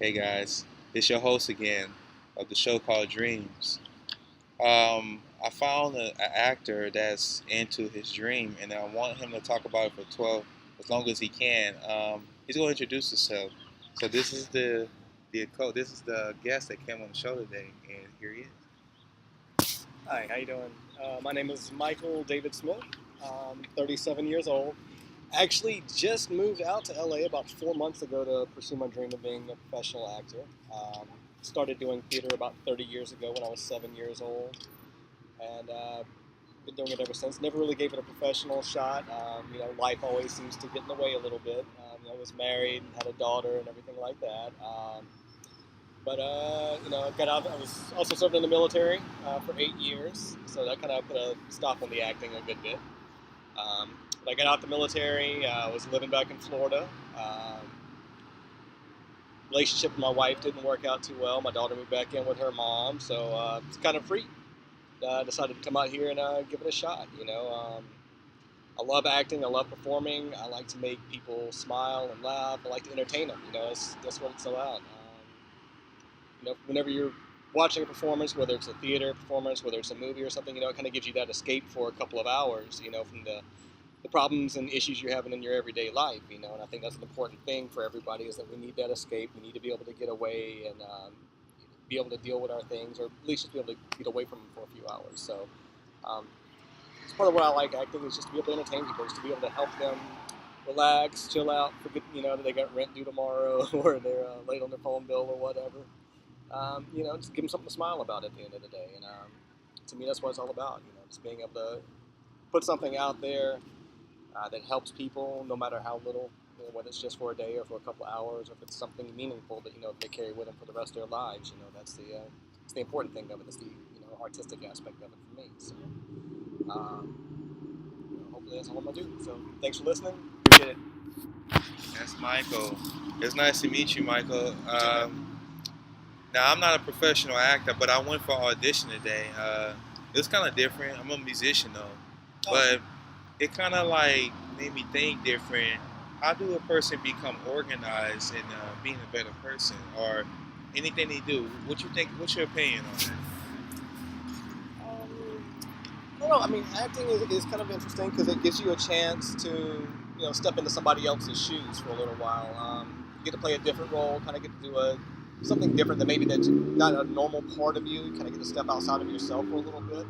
Hey guys, it's your host again of the show called Dreams. I found an actor that's into his dream, and I want him to talk about it for 12, as long as he can. He's going to introduce himself. So this is the guest that came on the show today, and here he is. Hi, how you doing? My name is Michael David Smith. I'm 37 years old. Actually, just moved out to LA about 4 months ago to pursue my dream of being a professional actor. Started doing theater about 30 years ago when I was 7 years old, and been doing it ever since. Never really gave it a professional shot. Life always seems to get in the way a little bit. I was married and had a daughter and everything like that. I got out. I was also served in the military for 8 years, so that kind of put a stop on the acting a good bit. But I got out the military. I was living back in Florida. Relationship with my wife didn't work out too well. My daughter moved back in with her mom, so it's kind of free. Decided to come out here and give it a shot. I love acting. I love performing. I like to make people smile and laugh. I like to entertain them. That's what it's about. Whenever you're watching a performance, whether it's a theater performance, whether it's a movie or something, it kind of gives you that escape for a couple of hours, from the problems and issues you're having in your everyday life, and I think that's an important thing for everybody is that we need that escape. We need to be able to get away and be able to deal with our things, or at least just be able to get away from them for a few hours. So um, it's part of what I like acting is just to be able to entertain people, just to be able to help them relax, chill out, forget, that they got rent due tomorrow or they're late on their phone bill or whatever. Just give them something to smile about at the end of the day. And to me, that's what it's all about. Just being able to put something out there that helps people, no matter how little, whether it's just for a day or for a couple of hours, or if it's something meaningful that they carry with them for the rest of their lives. It's the important thing of it. It's the artistic aspect of it for me. So hopefully that's all I'm gonna do. So thanks for listening. Appreciate it. That's Michael. It's nice to meet you, Michael. Now, I'm not a professional actor, but I went for audition today. It was kind of different. I'm a musician though, but it kind of like made me think different. How do a person become organized and being a better person, or anything they do? What you think? What's your opinion on that? I don't know. I mean, acting is kind of interesting because it gives you a chance to step into somebody else's shoes for a little while. You get to play a different role, kind of get to do something different that maybe that's not a normal part of you. You kind of get to step outside of yourself for a little bit.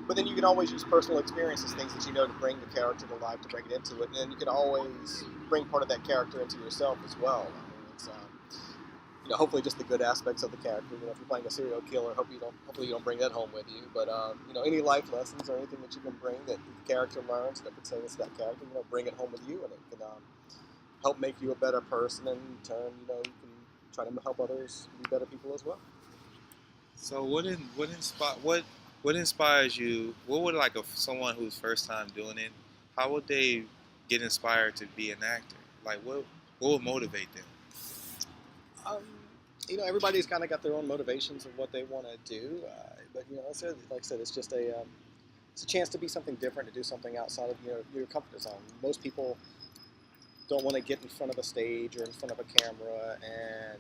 But then you can always use personal experiences, things that you know to bring the character to life, to bring it into it. And then you can always bring part of that character into yourself as well. I mean, it's hopefully just the good aspects of the character. If you're playing a serial killer, hopefully you don't bring that home with you. But any life lessons or anything that you can bring that the character learns that pertains to that character, bring it home with you, and it can help make you a better person. And in turn, you can try to help others be better people as well. So, what inspires you? What would like someone who's first time doing it? How would they get inspired to be an actor? Like, what would motivate them? Um, everybody's kind of got their own motivations of what they want to do, but like I said, it's just it's a chance to be something different, to do something outside of your comfort zone. Most people don't want to get in front of a stage or in front of a camera and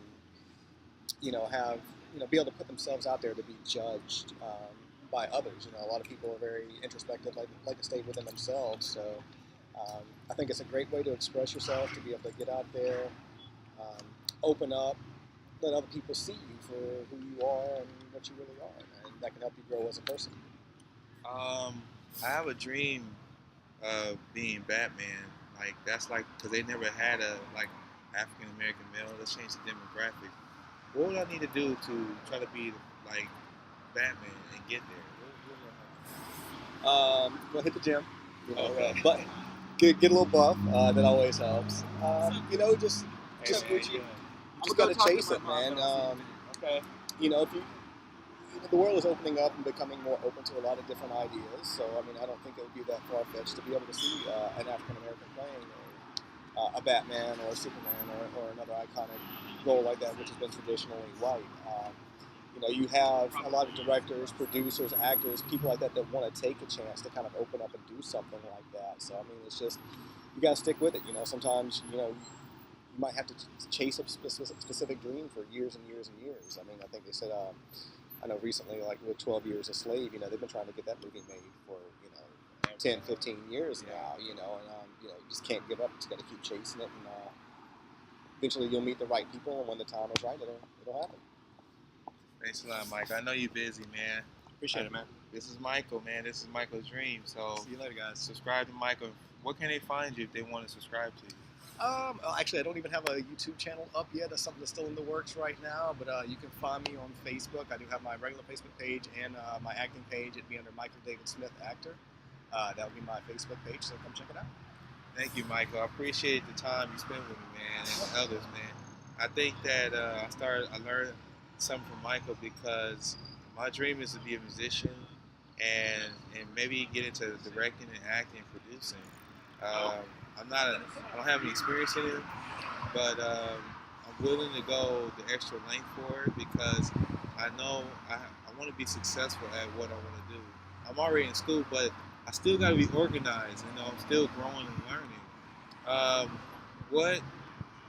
have be able to put themselves out there to be judged by others. A lot of people are very introspective, like to stay within themselves. So I think it's a great way to express yourself, to be able to get out there, um, open up, let other people see you for who you are and what you really are, and that can help you grow as a person. I have a dream of being Batman. Like that's like because they never had a like African American male. Let's change the demographic. What would I need to do to try to be like Batman and get there? Go hit the gym, Okay. but get a little buff. That always helps. Just Hey, just man, what yeah. you got to chase it, man. Okay. If you the world is opening up and becoming more open to a lot of different ideas. So I mean, I don't think it would be that far fetched to be able to see an African American playing a Batman or a Superman or another iconic role like that, which has been traditionally white. You have a lot of directors, producers, actors, people like that want to take a chance to kind of open up and do something like that. So I mean, it's just you got to stick with it. Sometimes you might have to chase a specific dream for years and years and years. I mean, I think they said, I know recently, like with 12 Years a Slave, they've been trying to get that movie made for, 10, 15 years now, and, you just can't give up. You just got to keep chasing it, and eventually you'll meet the right people, and when the time is right, it'll happen. Thanks a lot, Mike. I know you're busy, man. Appreciate it, man. This is Michael, man. This is Michael's dream. So See you later, guys. subscribe to Michael. What can they find you if they want to subscribe to you? Actually, I don't even have a YouTube channel up yet. That's something that's still in the works right now. But you can find me on Facebook. I do have my regular Facebook page and my acting page. It'd be under Michael David Smith, actor. That would be my Facebook page, so come check it out. Thank you, Michael. I appreciate the time you spent with me, man, and others, man. I think that I learned something from Michael because my dream is to be a musician and maybe get into directing and acting and producing. I don't have any experience in it, but I'm willing to go the extra length for it because I know I want to be successful at what I want to do. I'm already in school, but I still got to be organized. I'm still growing and learning.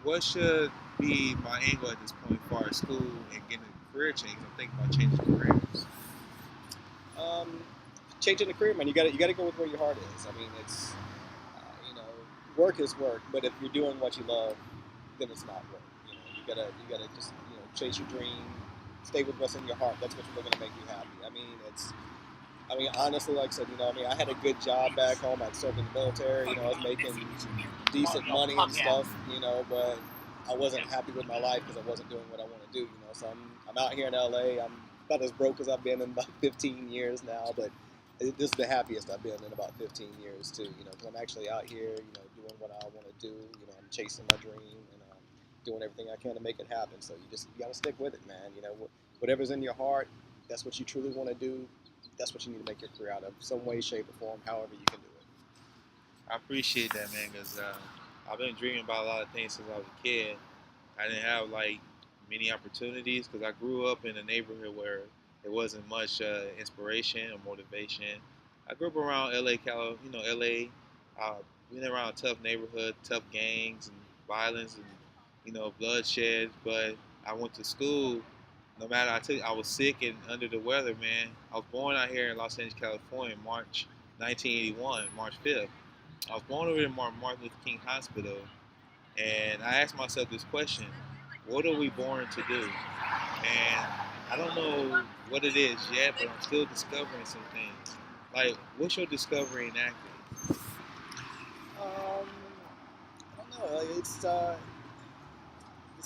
What should be my angle at this point as far as school and getting a career change? I'm thinking about changing careers. Changing the career, man, you got to go with where your heart is. I mean, it's work is work, but if you're doing what you love, then it's not work. You gotta just chase your dream, stay with what's in your heart. That's what's really gonna make you happy. I mean, honestly, like I said, I had a good job back home. I'd served in the military. I was making decent money and stuff. But I wasn't happy with my life because I wasn't doing what I want to do. So I'm out here in LA. I'm about as broke as I've been in about 15 years now, but this is the happiest I've been in about 15 years too. Because I'm actually out here, doing what I want to do. I'm chasing my dream and doing everything I can to make it happen. So you got to stick with it, man. Whatever's in your heart, that's what you truly want to do. That's what you need to make your career out of, some way, shape, or form, however you can do it. I appreciate that, man, because I've been dreaming about a lot of things since I was a kid. I didn't have many opportunities because I grew up in a neighborhood where there wasn't much inspiration or motivation. I grew up around LA, LA. Been around a tough neighborhood, tough gangs and violence and bloodshed. But I went to school. No matter I was sick and under the weather, man. I was born out here in Los Angeles, California, March 1981, March 5th. I was born over in Martin Luther King Hospital, and I asked myself this question: what are we born to do? And I don't know what it is yet, but I'm still discovering some things. What's your discovery in acting? I don't know. It's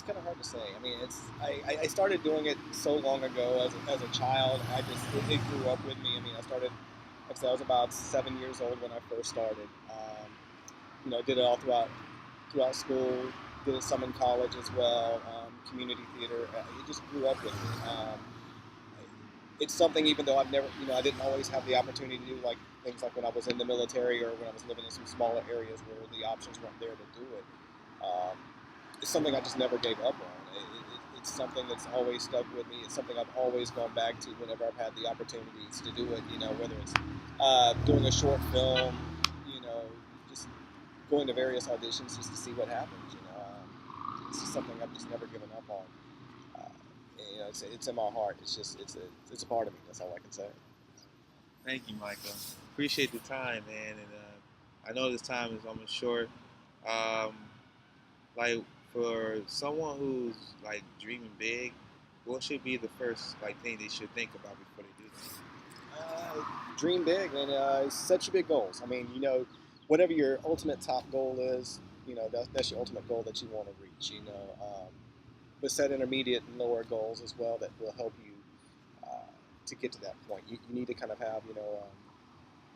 kind of hard to say. I mean, I started doing it so long ago as a child. It grew up with me. I mean, like I said, I was about 7 years old when I first started. Did it all throughout school. Did it some in college as well. Community theater. It just grew up with me. It's something, even though I've never, I didn't always have the opportunity to do things like when I was in the military or when I was living in some smaller areas where the options weren't there to do it. It's something I just never gave up on. It's something that's always stuck with me. It's something I've always gone back to whenever I've had the opportunities to do it. Whether it's doing a short film, just going to various auditions just to see what happens. It's just something I've just never given up on. It's in my heart. It's a part of me. That's all I can say. Thank you, Michael. Appreciate the time, man. And I know this time is almost short. For someone who's dreaming big, what should be the first thing they should think about before they do that? Dream big and set your big goals. I mean, whatever your ultimate top goal is, that's your ultimate goal that you want to reach. But set intermediate and lower goals as well that will help you to get to that point. You need to kind of have you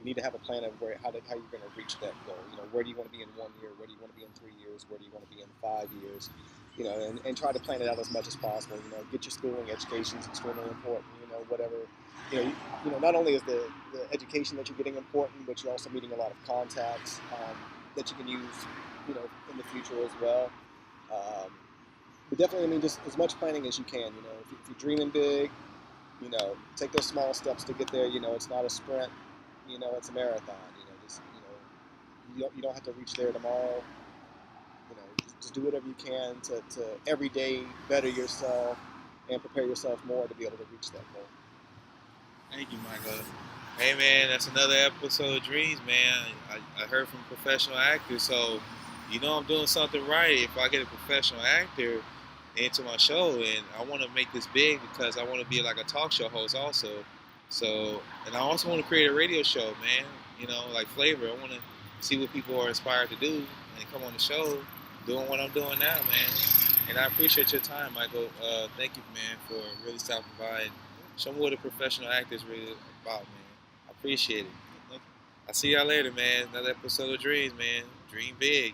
need to have a plan of how you're going to reach that goal. Where do you want to be in 1 year? Where do you want to be in 3 years? Where do you want to be in 5 years? And try to plan it out as much as possible. Get your schooling, education is extremely important. Whatever. Not only is the education that you're getting important, but you're also meeting a lot of contacts that you can use, in the future as well. But definitely, I mean, just as much planning as you can. If you're dreaming big, take those small steps to get there. It's not a sprint. It's a marathon. You don't have to reach there tomorrow. just do whatever you can to every day better yourself and prepare yourself more to be able to reach that goal. Thank you, Michael. Hey, man, that's another episode of Dreams, man. I heard from professional actors, so you know I'm doing something right if I get a professional actor into my show, and I want to make this big because I want to be like a talk show host also. So, and I also want to create a radio show, man. You know, like Flavor. I want to see what people are inspired to do and come on the show doing what I'm doing now, man. And I appreciate your time, Michael. Thank you, man, for really stopping by and showing me what a professional actor is really about, man. I appreciate it. I'll see y'all later, man. Another episode of Dreams, man. Dream big.